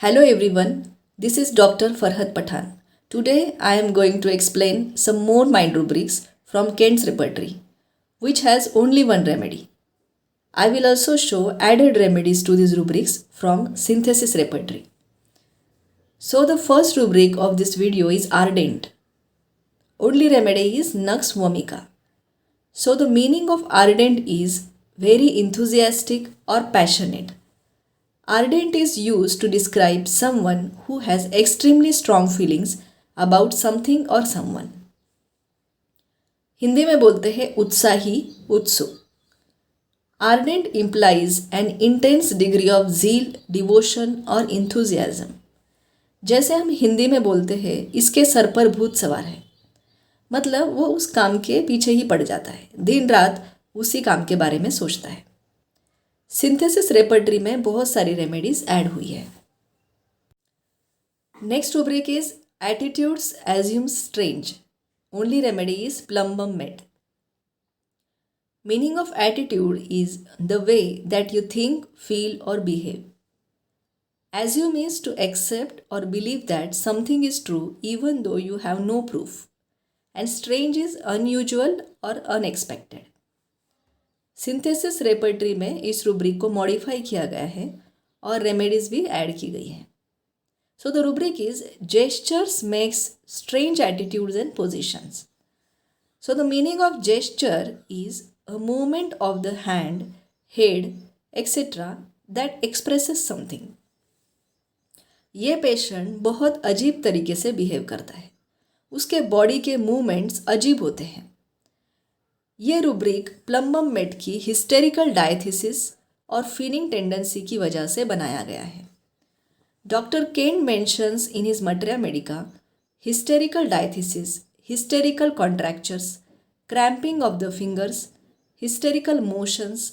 Hello everyone, this is Dr. Farhad Pathan. Today I am going to explain some more mind rubrics from Kent's repertory, which has only one remedy. I will also show added remedies to these rubrics from synthesis repertory. So the first rubric of this video is ardent. Only remedy is nux vomica. So the meaning of ardent is very enthusiastic or passionate. Ardent is used to describe someone who has extremely strong feelings about something or someone. Hindi में बोलते हैं उत्साही उत्सुक. Ardent implies an intense degree of zeal, devotion और enthusiasm. जैसे हम हिंदी में बोलते हैं इसके सर पर भूत सवार है, मतलब वो उस काम के पीछे ही पड़ जाता है, दिन रात उसी काम के बारे में सोचता है. सिंथेसिस रेपर्टरी में बहुत सारी रेमेडीज ऐड हुई है. Next rubric is attitudes assume strange. Only remedy is plumbum made. Meaning of attitude is the way that you think, feel और behave. Assume is to accept or believe that something is true even though you have no proof. And strange is unusual or unexpected. Synthesis repertory में इस rubric को modify किया गया है और remedies भी add की गई हैं. So the rubric is gestures makes strange attitudes and positions. So the meaning of gesture is a movement of the hand, head etcetera that expresses something. ये पेशेंट बहुत अजीब तरीके से बिहेव करता है, उसके बॉडी के मूवमेंट्स अजीब होते हैं. ये रुब्रिक प्लम्बम मेड की हिस्टेरिकल डायथिसिस और फीलिंग टेंडेंसी की वजह से बनाया गया है. Doctor Kent mentions in his materia medica hysterical diathesis, hysterical contractures, cramping of the fingers, hysterical motions,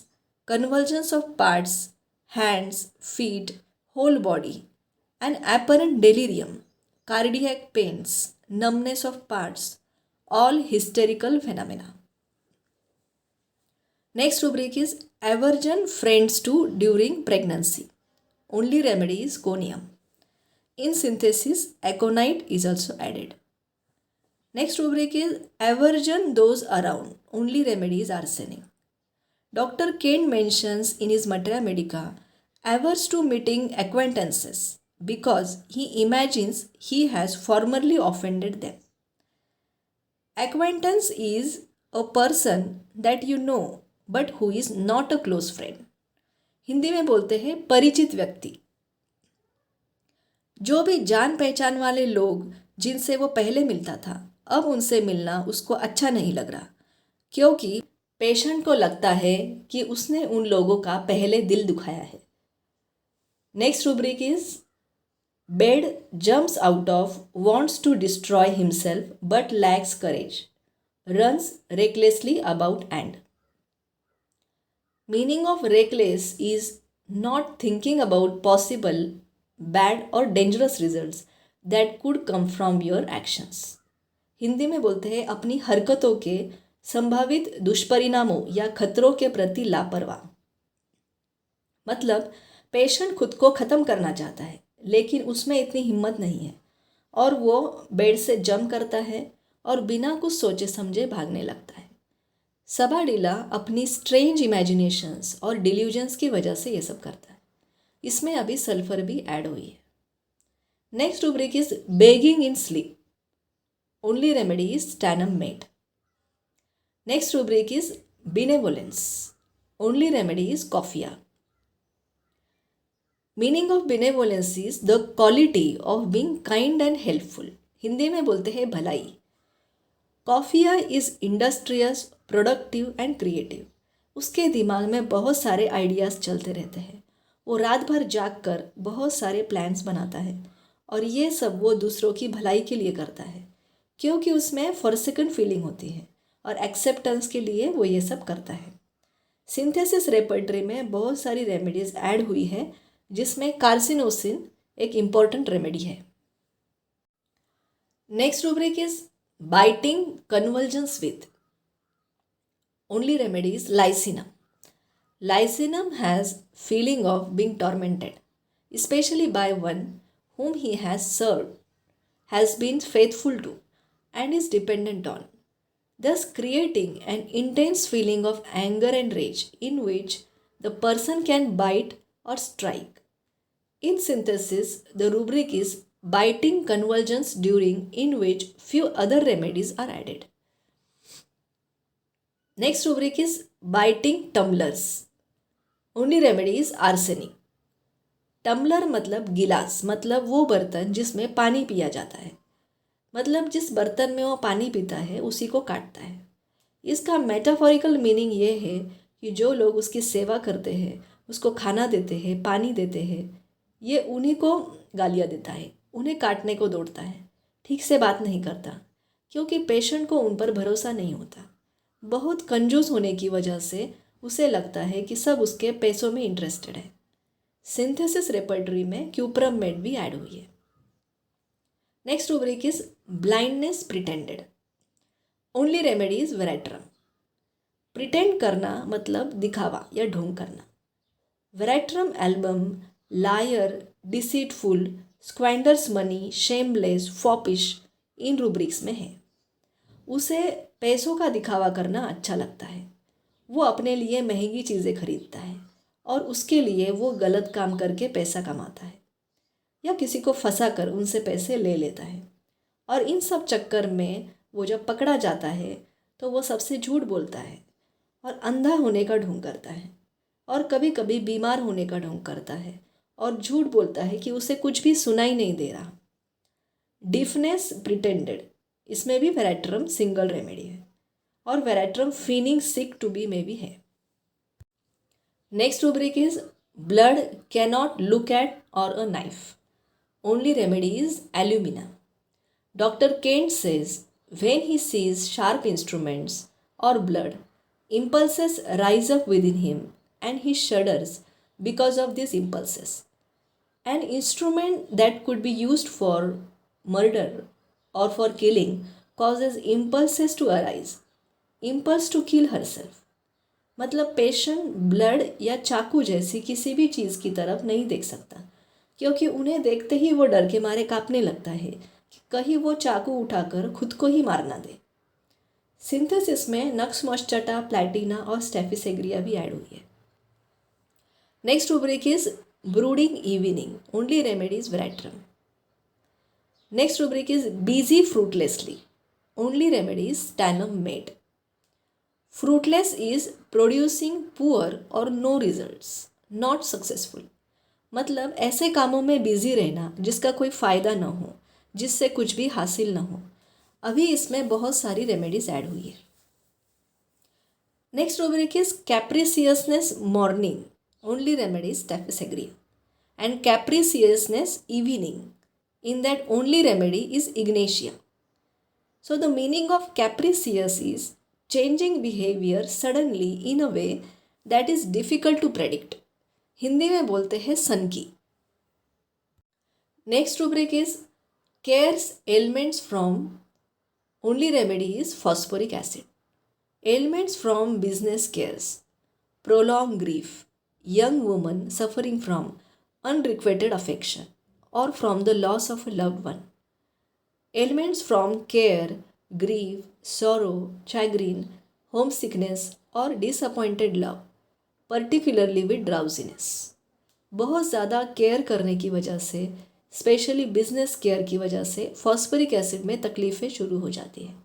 convergence of parts, hands, feet, whole body, and apparent delirium, cardiac pains, numbness of parts, all hysterical phenomena. Next rubric is aversion friends to during pregnancy. Only remedy is conium. In synthesis, aconite is also added. Next rubric is aversion those around. Only remedy is arsenic. Dr. Kane mentions in his Materia Medica averse to meeting acquaintances because he imagines he has formerly offended them. Acquaintance is a person that you know but who is not a close friend. Hindi में बोलते हैं परिचित व्यक्ति. जो भी जान पहचान वाले लोग जिनसे वो पहले मिलता था, अब उनसे मिलना उसको अच्छा नहीं लग रहा, क्योंकि पेशेंट को लगता है कि उसने उन लोगों का पहले दिल दुखाया है. Next rubric is Bed jumps out of, wants to destroy himself but lacks courage, runs recklessly about and. Meaning of reckless is not thinking about possible bad or dangerous results that could come from your actions. Hindi में बोलते हैं अपनी हरकतों के संभावित दुष्परिणामों या खतरों के प्रति लापरवाह. मतलब पेशेंट खुद को ख़त्म करना चाहता है लेकिन उसमें इतनी हिम्मत नहीं है और वो बेड से जंप करता है और बिना कुछ सोचे समझे भागने लगता है. सबाडिला अपनी स्ट्रेंज इमेजिनेशंस और डिल्यूजन्स की वजह से ये सब करता है. इसमें अभी सल्फर भी ऐड हुई है. Next rubric is begging in sleep. Only remedy is stannum met. Next rubric is benevolence. Only remedy is coffea. Meaning of benevolence is the quality of being kind and helpful. Hindi में बोलते हैं भलाई. Coffea is industrious, productive and creative. उसके दिमाग में बहुत सारे ideas चलते रहते हैं. वो रात भर जाग कर बहुत सारे प्लान्स बनाता है और ये सब वो दूसरों की भलाई के लिए करता है, क्योंकि उसमें फॉरसेकन फीलिंग होती है और एक्सेप्टेंस के लिए वो ये सब करता है. सिंथेसिस रेपर्टरी में बहुत सारी रेमेडीज ऐड हुई है जिसमें कार्सिनोसिन एक इम्पॉर्टेंट रेमेडी है. Next rubric is biting convulsions with. Only remedy is lyssinum. Lyssinum has feeling of being tormented. especially by one whom he has served, has been faithful to, and is dependent on, thus creating an intense feeling of anger and rage in which the person can bite or strike. In synthesis, the rubric is biting convulsions during in which few other remedies are added. Next rubric is biting tumblers. Only remedy is arsenic. Tumbler मतलब गिलास, मतलब वो बर्तन जिसमें पानी पिया जाता है, मतलब जिस बर्तन में वो पानी पीता है उसी को काटता है। इसका मेटाफोरिकल मीनिंग ये है कि जो लोग उसकी सेवा करते हैं, उसको खाना देते हैं, पानी देते हैं, ये उन्हीं को गालियाँ देता है, उन्हें काटने को दौड़ता है, ठीक से बात नहीं करता, क्योंकि पेशेंट को उन पर भरोसा नहीं होता। बहुत कंजूस होने की वजह से उसे लगता है कि सब उसके पैसों में इंटरेस्टेड है। सिंथेसिस रेपर्टरी में क्यूप्रमेट भी ऐड हुई है। Next rubric is blindness pretended. Only remedy is veratrum. Pretend करना मतलब दिखावा या ढोंग करना। Veratrum album liar, deceitful, squanders money, shameless, foppish in rubrics में है। उसे पैसों का दिखावा करना अच्छा लगता है, वो अपने लिए महंगी चीज़ें खरीदता है और उसके लिए वो गलत काम करके पैसा कमाता है या किसी को फंसा कर उनसे पैसे ले लेता है। और इन सब चक्कर में वो जब पकड़ा जाता है तो वो सबसे झूठ बोलता है और अंधा होने का ढोंग करता है और कभी कभी बीमार होने का ढोंग करता है और झूठ बोलता है कि उसे कुछ भी सुनाई नहीं दे रहा। डिफनेस प्रिटेंडेड, इसमें भी वेरेट्रम सिंगल रेमेडी है और veratrum feeling sick to be में भी है। Next rubric is blood cannot look at or a knife. Only remedy is alumina. Dr. Kent says when he sees sharp instruments or blood, impulses rise up within him and he shudders because of these impulses. An instrument that could be used for murder or for killing causes impulses to arise. Impulse to kill herself. मतलब patient blood या चाकू जैसी किसी भी चीज़ की तरफ नहीं देख सकता, क्योंकि उन्हें देखते ही वो डर के मारे कांपने लगता है कि कहीं वो चाकू उठाकर खुद को ही मार ना दे। सिंथेसिस में नक्स मॉस्चटा, प्लैटिना और स्टेफिसेग्रिया भी ऐड हुई है। Next rubric is brooding evening. Only remedy is veratrum. Next rubric is busy fruitlessly. Only remedy is stannum met. Fruitless is producing poor or no results, not successful. मतलब ऐसे कामों में busy रहना जिसका कोई फ़ायदा ना हो, जिससे कुछ भी हासिल ना हो। अभी इसमें बहुत सारी रेमेडीज ऐड हुई है। Next rubric is capriciousness morning. Only remedy is staphysagria and capriciousness evening. In that only remedy is ignatia. So the meaning of capricious is changing behaviour suddenly in a way that is difficult to predict. Hindi में बोलते हैं सन की। Next rubric is cares ailments from, only remedy is phosphoric acid. Ailments from business cares, prolonged grief, young woman suffering from unrequited affection or from the loss of a loved one. Ailments from care, grief, sorrow, chagrin, homesickness or disappointed love, particularly with drowsiness. बहुत ज़्यादा care करने की वजह से, specially business care की वजह से phosphoric acid में तकलीफ़ें शुरू हो जाती हैं।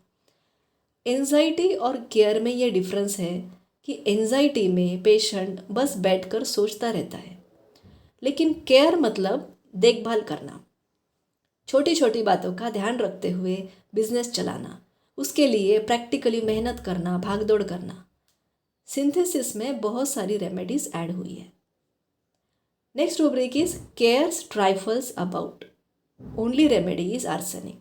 एंजाइटी और केयर में ये डिफरेंस है कि एंजाइटी में पेशेंट बस बैठकर सोचता रहता है, लेकिन केयर मतलब देखभाल करना, छोटी छोटी बातों का ध्यान रखते हुए बिजनेस चलाना, उसके लिए प्रैक्टिकली मेहनत करना, भागदौड़ करना। सिंथेसिस में बहुत सारी रेमेडीज ऐड हुई है। Next rubric is cares trifles about. Only remedy is arsenic.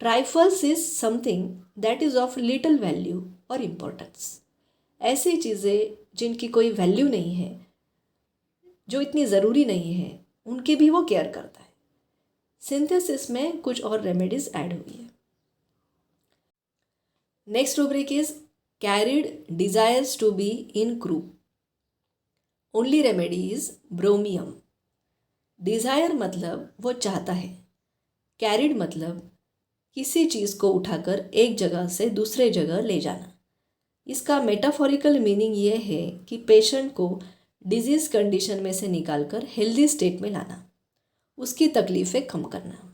Trifles is something that is of little value or importance. ऐसी चीज़ें जिनकी कोई वैल्यू नहीं है, जो इतनी ज़रूरी नहीं है, उनकी भी वो केयर करता है। सिंथेसिस में कुछ और रेमेडीज ऐड हुई है। Next rubric is carried desires to be in crew. Only remedy is bromium. Desire मतलब वो चाहता है, कैरिड मतलब किसी चीज़ को उठाकर एक जगह से दूसरे जगह ले जाना। इसका मेटाफोरिकल मीनिंग ये है कि पेशेंट को डिजीज़ कंडीशन में से निकालकर हेल्दी स्टेट में लाना, उसकी तकलीफ़ें कम करना।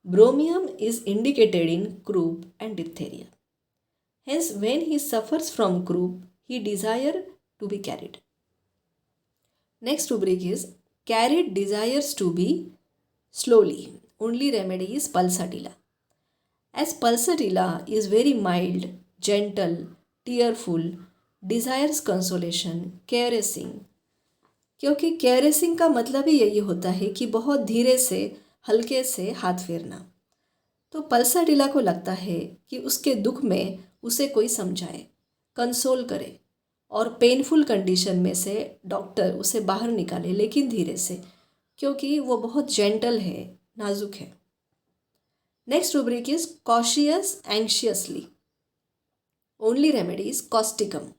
ब्रोमियम is indicated in croup and diphtheria. Hence, when he suffers from croup, he desire to be carried. Next rubric is carried desires to be slowly. Only remedy is pulsatilla. As pulsatilla is very mild, gentle, tearful, desires consolation, caressing. क्योंकि कैरेसिंग का मतलब ही यही होता है कि बहुत धीरे से हल्के से हाथ फेरना। तो पल्साडिला को लगता है कि उसके दुख में उसे कोई समझाए, कंसोल करे और पेनफुल कंडीशन में से डॉक्टर उसे बाहर निकाले, लेकिन धीरे से, क्योंकि वो बहुत जेंटल है, नाजुक है। Next rubric is cautious anxiously. Only remedy is causticum.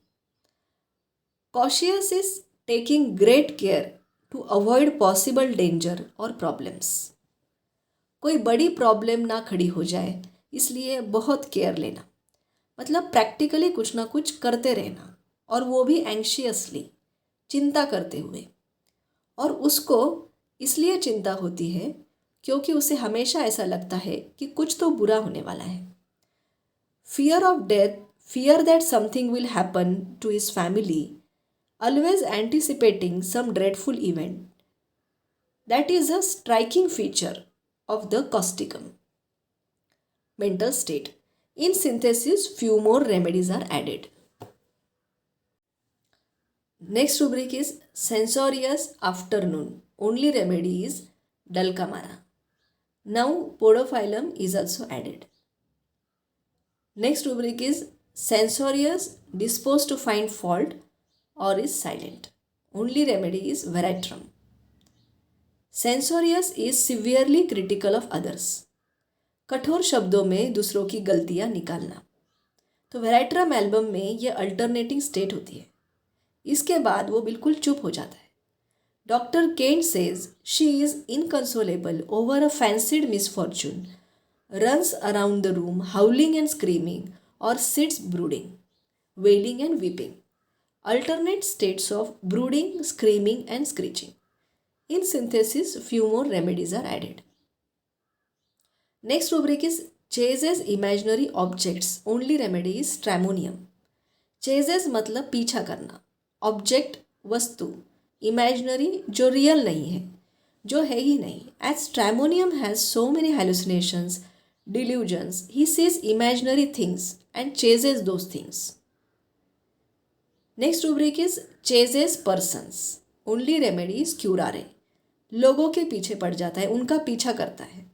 Cautious is taking great care to avoid possible danger और प्रॉब्लम्स। कोई बड़ी प्रॉब्लम ना खड़ी हो जाए, इसलिए बहुत केयर लेना, मतलब प्रैक्टिकली कुछ ना कुछ करते रहना, और वो भी एंशियसली, चिंता करते हुए। और उसको इसलिए चिंता होती है क्योंकि उसे हमेशा ऐसा लगता है कि कुछ तो बुरा होने वाला है। Fear of death, fear that something will happen to his family, always anticipating some dreadful event. That is a striking feature of the causticum. Mental state. In synthesis, few more remedies are added. Next rubric is censorious afternoon. Only remedy is Dulcamara. Now podophyllum is also added. Next rubric is censorious, disposed to find fault or is silent. Only remedy is veratrum. Censorious is severely critical of others. कठोर शब्दों में दूसरों की गलतियां निकालना। तो veratrum album में ये अल्टरनेटिंग स्टेट होती है। इसके बाद वो बिल्कुल चुप हो जाता है। Doctor Kent says she is inconsolable over a fancied misfortune, runs around the room howling and screaming or sits brooding, wailing and weeping. Alternate states of brooding, screaming and screeching. In synthesis, few more remedies are added. Next rubric is chases imaginary objects. Only remedy is stramonium. Chases मतलब पीछा करना, object वस्तु, imaginary जो real नहीं है, जो है ही नहीं. As stramonium has so many hallucinations, delusions, he sees imaginary things and chases those things. Next rubric is chases persons. Only remedy is curare. लोगों के पीछे पड़ जाता है, उनका पीछा करता है.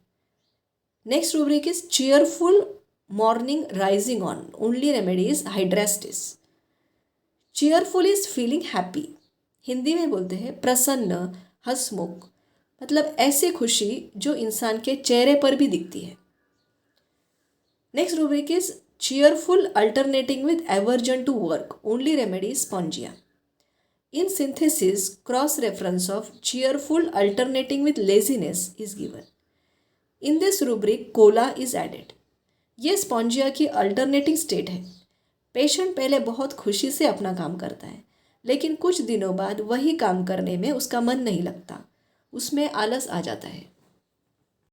Next rubric is cheerful morning rising on. Only remedy is Hydrastis. Cheerful is feeling happy. Hindi में बोलते हैं प्रसन्न, हंसमुख, मतलब ऐसी खुशी जो इंसान के चेहरे पर भी दिखती है. Next rubric is cheerful alternating with aversion to work. Only remedy is spongia. In synthesis, cross reference of cheerful alternating with laziness is given. In this rubric, cola is added. ये स्पॉन्जिया की alternating state है. Patient पहले बहुत खुशी से अपना काम करता है, लेकिन कुछ दिनों बाद वही काम करने में उसका मन नहीं लगता, उसमें आलस आ जाता है.